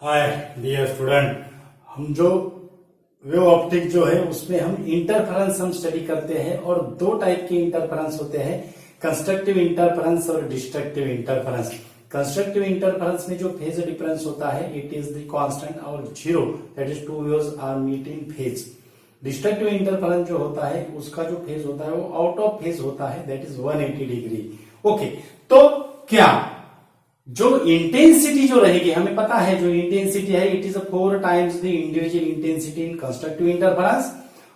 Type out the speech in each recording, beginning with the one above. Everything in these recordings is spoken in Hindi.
हाय डियर स्टूडेंट, हम जो वेव ऑप्टिक जो है उसमें हम इंटरफेरेंस हम स्टडी करते हैं और दो टाइप के इंटरफेरेंस होते हैं, कंस्ट्रक्टिव इंटरफेरेंस और डिस्ट्रक्टिव इंटरफेरेंस। कंस्ट्रक्टिव इंटरफेरेंस में जो फेज डिफरेंस होता है इट इज द कांस्टेंट और zero, that is two waves are meet in phase. Destructive interference जो होता है उसका जो फेज होता है वो आउट ऑफ फेज होता है, दैट इज 180 डिग्री। ओके, तो क्या जो इंटेंसिटी जो रहेगी, हमें पता है जो इंटेंसिटी है it is 4 times the individual intensity in constructive interference,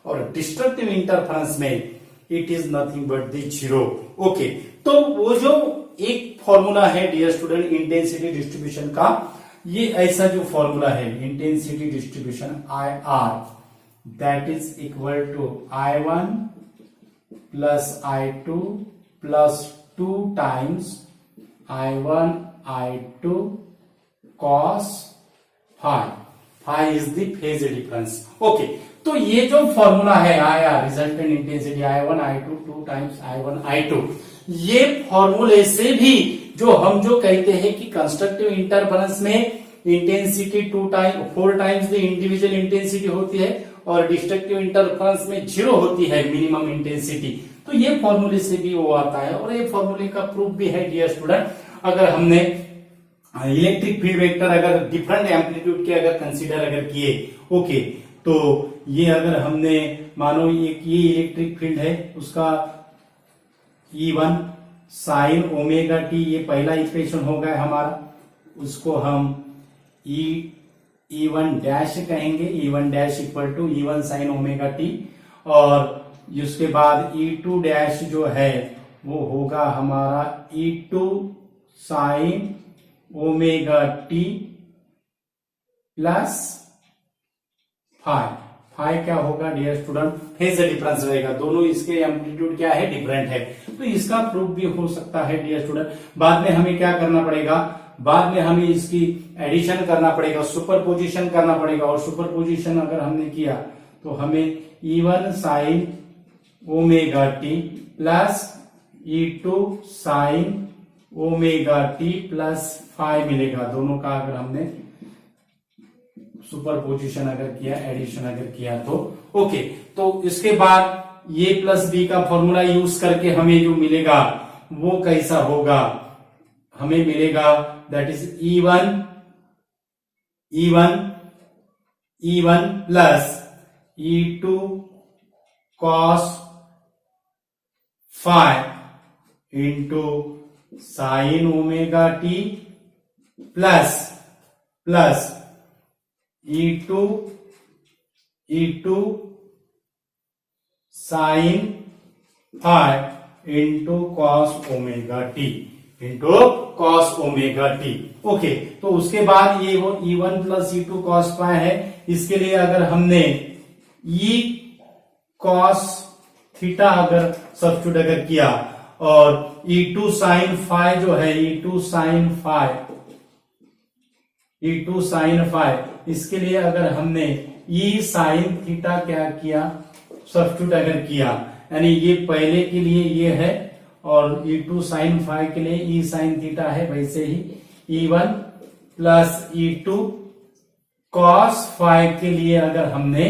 और डिस्ट्रक्टिव इंटरफेरेंस में it is nothing but the zero. Okay, तो वो जो एक फॉर्मूला है डियर स्टूडेंट इंटेंसिटी डिस्ट्रीब्यूशन का, ये ऐसा जो फॉर्मूला है intensity distribution I R, that is equal to I1 plus I2 plus 2 times I1 I2 cos phi। phi is the phase difference। Okay, तो ये जो फॉर्मूला है IR resultant intensity I1 I2 2 times I1 I2, ये फॉर्मूले से भी जो हम जो कहते हैं कि कंस्ट्रक्टिव इंटरफेरेंस में intensity 4 times the individual intensity होती है और डिस्ट्रक्टिव इंटरफेरेंस में 0 होती है मिनिमम इंटेंसिटी, तो ये फॉर्मूले से भी वो आता है। और ये फॉर्मूले का प्रूफ भी है डियर स्टूडेंट, अगर हमने इलेक्ट्रिक फील्ड वेक्टर अगर डिफरेंट एम्पलीट्यूड के अगर कंसीडर अगर किए, ओके, तो ये अगर हमने मानो ये इलेक्ट्रिक फील्ड है उसका E1 साइन ओमेगा टी, ये पहला इक्वेशन हो गया हमारा, उसको हम E1 डैश कहेंगे, E1 dash equal to E1 sine omega T, और उसके बाद E2 डैश जो है वो होगा हमारा E2 sign omega T plus five क्या होगा डियर स्टूडेंट, फेज डिफरेंस रहेगा, दोनों इसके एम्पलीट्यूड क्या है डिफरेंट है, तो इसका प्रूफ भी हो सकता है डियर स्टूडेंट। बाद में हमें क्या करना पड़ेगा, बाद में हमें इसकी एडिशन करना पड़ेगा, सुपरपोजिशन करना पड़ेगा, और सुपरपोजिशन अगर हमने किया तो हमें E1 sine omega T plus E2 sign omega T plus 5 मिलेगा, दोनों का अगर हमने सुपरपोजिशन अगर किया, एडिशन अगर किया तो ओके। तो इसके बाद ये प्लस बी का फॉर्मूला यूज करके हमें जो मिलेगा वो कैसा होगा, हमें मिलेगा that is E1 plus E2 cos five into sine omega T plus E2 sine 5 into cos omega T. Okay, तो उसके बाद ये वो E1 प्लस E2 कॉस 5 है, इसके लिए अगर हमने E कॉस थीटा अगर सब्स्टिट्यूट अगर किया, और E2 साइन 5 जो है E2 साइन 5, इसके लिए अगर हमने E साइन थीटा क्या किया सब्स्टिट्यूट अगर किया, यानी ये पहले के लिए ये है और E2 साइन 5 के लिए E साइन थीटा है, वैसे ही E1 प्लस E2 cos 5 के लिए अगर हमने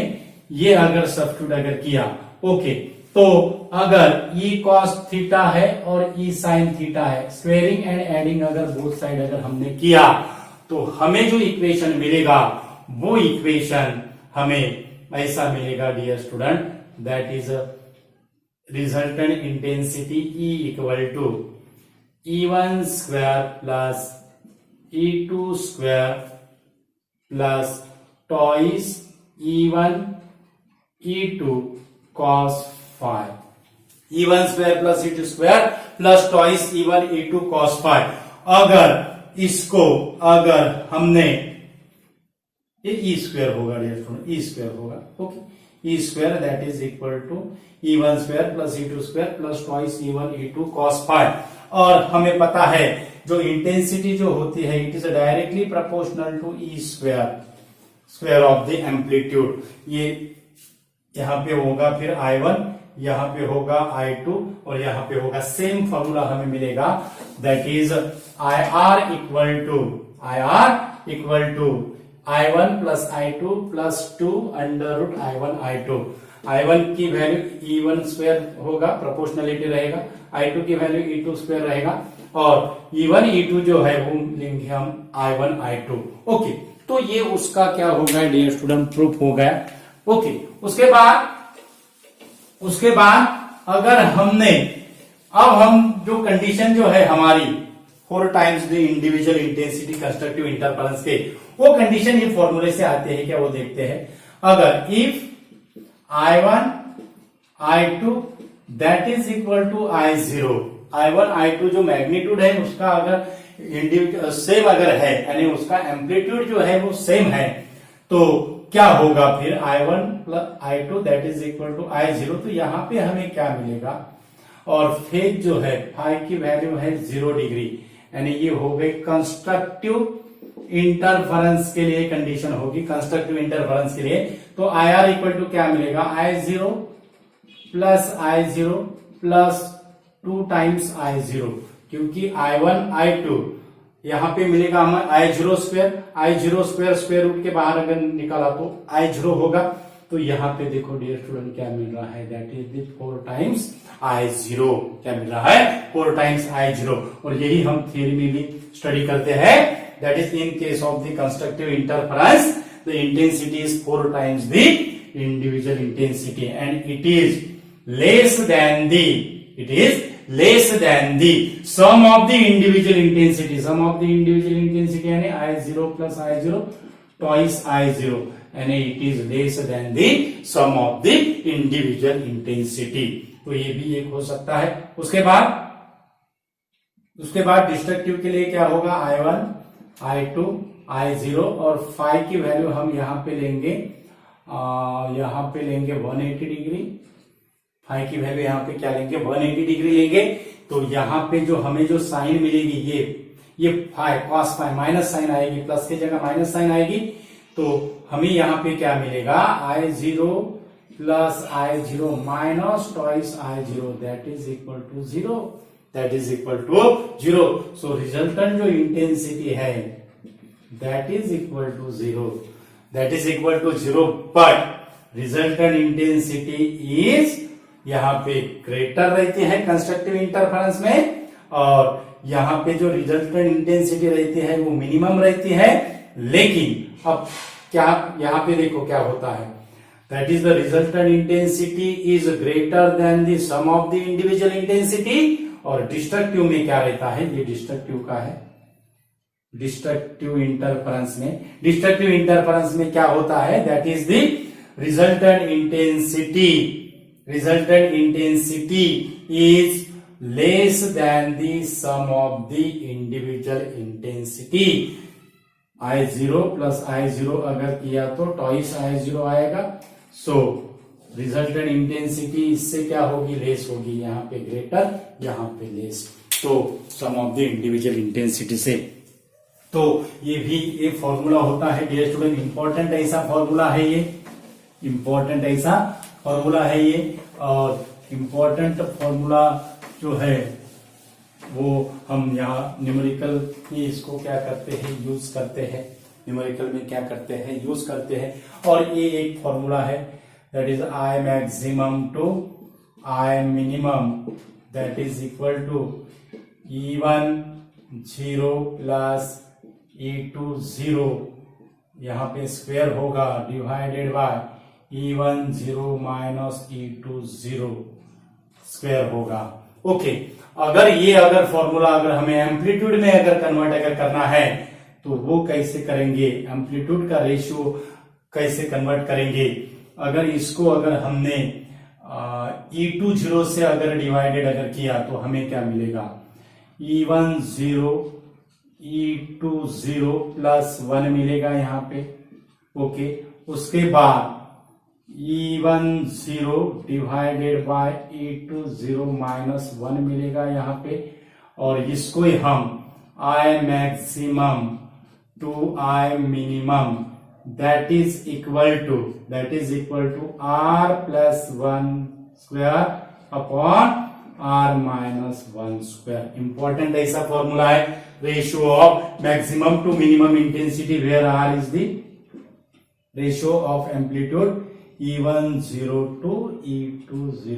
ये अगर सब्स्टिट्यूट अगर किया, ओके, तो अगर E cos थीटा है और E साइन थीटा है, स्क्वेयरिंग एंड एडिंग अगर बोथ साइड अगर हमने किया तो हमें जो इक्वेशन मिलेगा वो इक्वेशन हमें ऐसा मिलेगा dear student, that is resultant intensity E equal to E1 square plus E2 square plus twice E1 E2 cos 5, E1 square plus E2 square plus twice E1 E2 cos 5। अगर इसको अगर हमने ये E स्क्वायर होगा डियर स्टूडेंट, E स्क्वायर होगा, okay, E square that is equal to E1 square plus E2 square plus twice E1 E2 cos 5। और हमें पता है जो इंटेंसिटी जो होती है it is directly proportional to E square of the amplitude. ये यहां पे होगा फिर I1, यहां पे होगा I2 और यहां पे होगा सेम फॉर्मूला हमें मिलेगा, that is IR equal to I1 plus I2 plus 2 under root I1 I2। I1 की वैल्यू E1 स्क्वायर होगा, प्रोपोर्शनलिटी रहेगा, I2 की वैल्यू E2 स्क्वायर रहेगा, और E1 E2 जो है वो लेंगे हम I1 I2। ओके, तो ये उसका क्या हो गया डियर स्टूडेंट, प्रूफ हो गया। ओके, उसके बाद अगर हमने, अब हम जो कंडीशन जो है हमारी 4 times the individual intensity constructive interference के, वो कंडीशन ये फॉर्मूले से आते हैं क्या, वो देखते हैं। अगर if I1 I2 that is equal to I0, I1 I2 जो मैग्नीट्यूड है उसका अगर इंडिविजुअल सेम अगर है, यानी उसका एम्पलीट्यूड जो है वो सेम है, तो क्या होगा फिर I1 plus I2 that is equal to I0। तो यहां पे हमें क्या मिलेगा, और फेज जो है फाई की वैल्यू है 0 डिग्री, यानी ये हो गई कंस्ट्रक्टिव इंटरफेरेंस के लिए कंडीशन होगी, कंस्ट्रक्टिव इंटरफेरेंस के लिए। तो IR इक्वल टू क्या मिलेगा, I0 प्लस 2 टाइम्स I0, क्योंकि I1 I2 यहां पे मिलेगा हमें I0 स्क्वायर स्क्वायर रूट के बाहर अगर निकाला तो I0 होगा। तो यहाँ पे देखो डियर स्टूडेंट क्या मिल रहा है, दैट इज 4 टाइम्स I0। क्या मिल रहा है, 4 टाइम्स I0। और यही हम थियरी में भी स्टडी करते हैं, that is in case of the constructive interference the intensity is 4 times the individual intensity and it is less then the sum of the individual intensity, यानी I0 plus I0 twice I0, यानी it is less than the sum of the individual intensity। तो ये भी एक हो सकता है। उसके बाद डिस्ट्रक्टिव के लिए क्या होगा, I1 I2 I0, और फाई की वैल्यू हम यहां पे लेंगे 180 डिग्री। फाई की वैल्यू यहाँ पे क्या लेंगे, 180 डिग्री लेंगे। तो यहाँ पे जो हमें जो साइन मिलेगी, ये phi cos phi minus sine आएगी, प्लस की जगह माइनस साइन आएगी। तो हमें यहाँ पे क्या मिलेगा, I0 plus I0 minus twice I0 that is equal to 0। So resultant जो इंटेंसिटी है that is equal to 0, but resultant intensity is यहाँ पे ग्रेटर रहती है कंस्ट्रक्टिव इंटरफेरेंस में, और यहाँ पे जो रिजल्टेंट इंटेंसिटी रहती है वो मिनिमम रहती है। लेकिन अब क्या, यहाँ पे देखो क्या होता है, that is the resultant intensity is greater than the sum of the individual intensity. और डिस्ट्रक्टिव में क्या रहता है, ये डिस्ट्रक्टिव का है, डिस्ट्रक्टिव इंटरफेरेंस में क्या होता है, that is the resultant intensity is less than the sum of the individual intensity. I0 plus I0 अगर किया तो ट्वाइस I0 आएगा। सो रिजल्टेंट इंटेंसिटी इससे क्या होगी, लेस होगी, यहाँ पे ग्रेटर, यहाँ पे लेस, तो सम ऑफ द इंडिविजुअल इंटेंसिटी से। तो ये भी एक फॉर्मूला होता है डियर स्टूडेंट, इंपॉर्टेंट ऐसा फॉर्मूला है ये, और इम्पोर्टेंट फॉर्मूला जो है वो हम यहाँ न्यूमेरिकल में इसको क्या करते हैं, यूज करते हैं, न्यूमेरिकल में क्या करते हैं, यूज करते हैं। और ये एक फॉर्मूला है, that is I maximum to I minimum that is equal to E1 0 plus E2 0, यहाँ पे स्क्वायर होगा, divided by E1 0 minus E2 0 square होगा। ओके, अगर फॉर्मूला अगर हमें एम्पलीट्यूड में अगर कन्वर्ट अगर करना है तो वो कैसे करेंगे, एम्पलीट्यूड का रेशियो कैसे कन्वर्ट करेंगे। अगर इसको अगर हमने E2 0 से अगर डिवाइडेड अगर किया तो हमें क्या मिलेगा, E1 0 E2 0 प्लस 1 मिलेगा यहाँ पे। ओके, उसके बाद E1 0 divided by E2 0 minus 1 मिलेगा यहाँ पे, और इसको हम I maximum to I minimum that is equal to R plus 1 square upon R minus 1 square. Important ऐसा फॉर्मूला है, ratio of maximum to minimum intensity where R is the ratio of amplitude E10 to E20,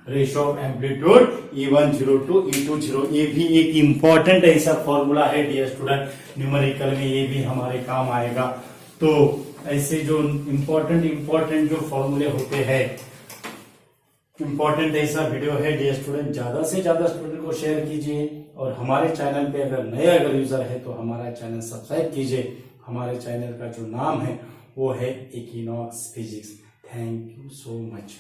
ratio of amplitude E10 to E20। ये भी एक इंपॉर्टेंट ऐसा फॉर्मूला है डियर स्टूडेंट, न्यूमेरिकल में ये भी हमारे काम आएगा। तो ऐसे जो इंपॉर्टेंट जो फॉर्मूले होते हैं, इंपॉर्टेंट ऐसा वीडियो है डियर स्टूडेंट, ज्यादा से ज्यादा स्टूडेंट को शेयर कीजिए। और हमारे चैनल पे अगर नए यूजर है तो हमारा चैनल सब्सक्राइब कीजिए। हमारे चैनल का जो नाम है वो है equinox physics. Thank you so much.